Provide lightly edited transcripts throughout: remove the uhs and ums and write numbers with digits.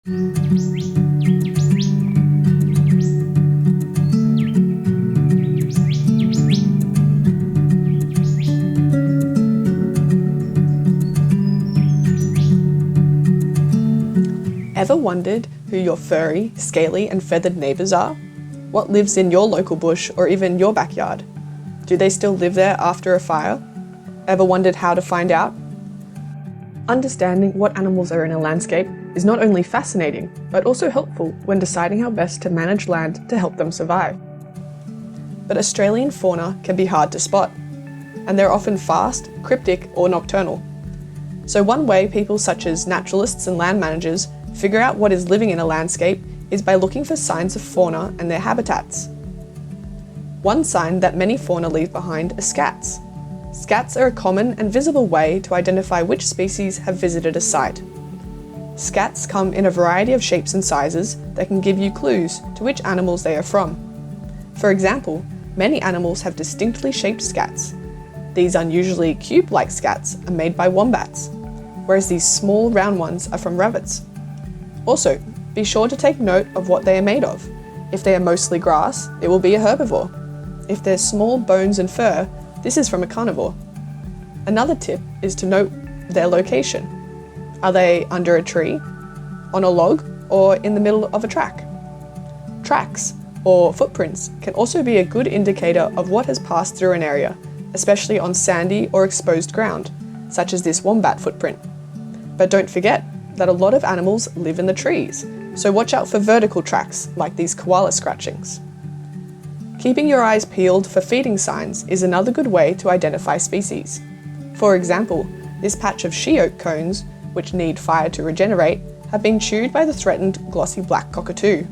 Ever wondered who your furry, scaly and feathered neighbours are? What lives in your local bush or even your backyard? Do they still live there after a fire? Ever wondered how to find out? Understanding what animals are in a landscape is not only fascinating, but also helpful when deciding how best to manage land to help them survive. But Australian fauna can be hard to spot, and they're often fast, cryptic or nocturnal. So one way people such as naturalists and land managers figure out what is living in a landscape is by looking for signs of fauna and their habitats. One sign that many fauna leave behind are scats. Scats are a common and visible way to identify which species have visited a site. Scats come in a variety of shapes and sizes that can give you clues to which animals they are from. For example, many animals have distinctly shaped scats. These unusually cube-like scats are made by wombats, whereas these small round ones are from rabbits. Also, be sure to take note of what they are made of. If they are mostly grass, it will be a herbivore. If they're small bones and fur, this is from a carnivore. Another tip is to note their location. Are they under a tree, on a log, or in the middle of a track? Tracks, or footprints, can also be a good indicator of what has passed through an area, especially on sandy or exposed ground, such as this wombat footprint. But don't forget that a lot of animals live in the trees, so watch out for vertical tracks like these koala scratchings. Keeping your eyes peeled for feeding signs is another good way to identify species. For example, this patch of she-oak cones, which need fire to regenerate, have been chewed by the threatened glossy black cockatoo.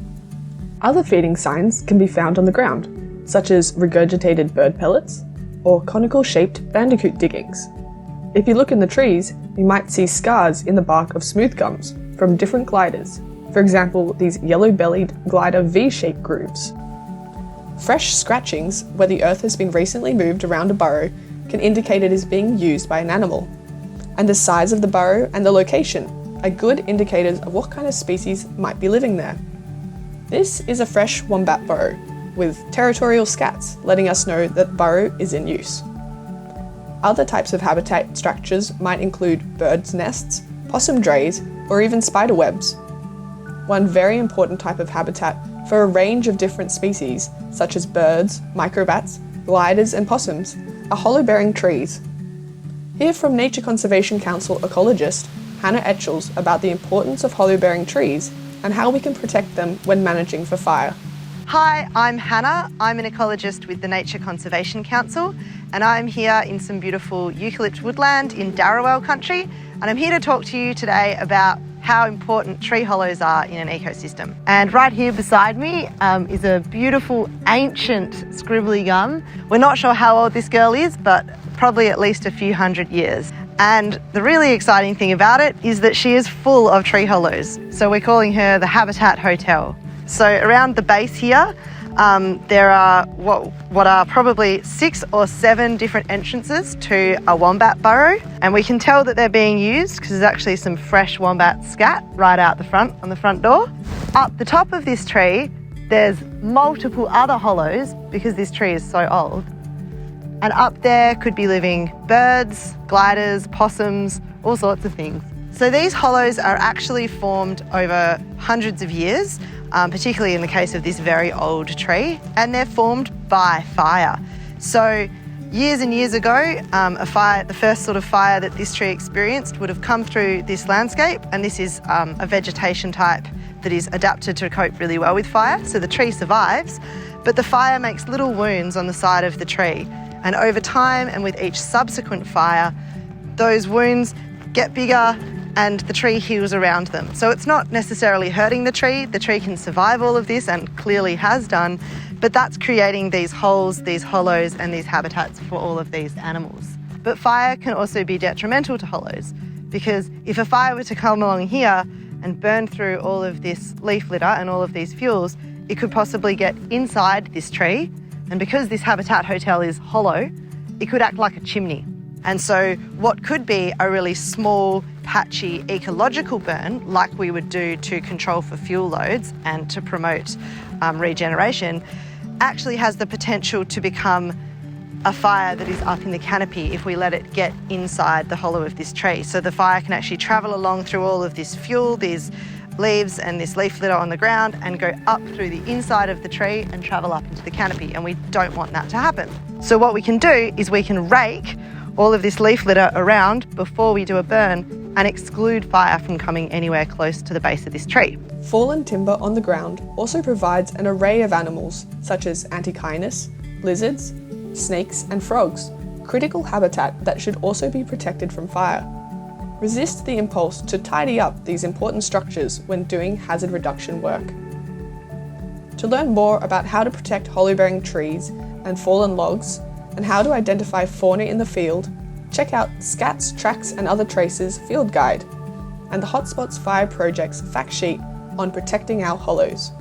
Other feeding signs can be found on the ground, such as regurgitated bird pellets or conical-shaped bandicoot diggings. If you look in the trees, you might see scars in the bark of smooth gums from different gliders, for example these yellow-bellied glider V-shaped grooves. Fresh scratchings, where the earth has been recently moved around a burrow, can indicate it is being used by an animal. And the size of the burrow and the location are good indicators of what kind of species might be living there. This is a fresh wombat burrow, with territorial scats letting us know that burrow is in use. Other types of habitat structures might include birds' nests, possum drays, or even spider webs. One very important type of habitat for a range of different species, such as birds, microbats, gliders and possums, are hollow-bearing trees. Hear from Nature Conservation Council ecologist Hannah Etchells about the importance of hollow-bearing trees and how we can protect them when managing for fire. Hi, I'm Hannah. I'm an ecologist with the Nature Conservation Council, and I'm here in some beautiful eucalypt woodland in Darawal country, and I'm here to talk to you today about how important tree hollows are in an ecosystem. And right here beside me is a beautiful ancient scribbly gum. We're not sure how old this girl is, but probably at least a few hundred years. And the really exciting thing about it is that she is full of tree hollows. So we're calling her the Habitat Hotel. So around the base here, there are what are probably 6 or 7 different entrances to a wombat burrow. And we can tell that they're being used because there's actually some fresh wombat scat right out the front on the front door. Up the top of this tree, there's multiple other hollows because this tree is so old. And up there could be living birds, gliders, possums, all sorts of things. So these hollows are actually formed over hundreds of years, particularly in the case of this very old tree, and they're formed by fire. So years and years ago, the first sort of fire that this tree experienced would have come through this landscape, and this is a vegetation type that is adapted to cope really well with fire. So the tree survives, but the fire makes little wounds on the side of the tree. And over time and with each subsequent fire, those wounds get bigger and the tree heals around them. So it's not necessarily hurting the tree can survive all of this and clearly has done, but that's creating these holes, these hollows and these habitats for all of these animals. But fire can also be detrimental to hollows, because if a fire were to come along here and burn through all of this leaf litter and all of these fuels, it could possibly get inside this tree, and because this Habitat Hotel is hollow, it could act like a chimney. And so what could be a really small, patchy ecological burn, like we would do to control for fuel loads and to promote regeneration, actually has the potential to become a fire that is up in the canopy if we let it get inside the hollow of this tree. So the fire can actually travel along through all of this fuel, these leaves and this leaf litter on the ground, and go up through the inside of the tree and travel up into the canopy, and we don't want that to happen. So what we can do is we can rake all of this leaf litter around before we do a burn and exclude fire from coming anywhere close to the base of this tree. Fallen timber on the ground also provides an array of animals such as antechinus, lizards, snakes and frogs, critical habitat that should also be protected from fire. Resist the impulse to tidy up these important structures when doing hazard reduction work. To learn more about how to protect hollow-bearing trees and fallen logs, and how to identify fauna in the field, check out Scats, Tracks and Other Traces field guide and the Hotspots Fire Project's fact sheet on protecting our hollows.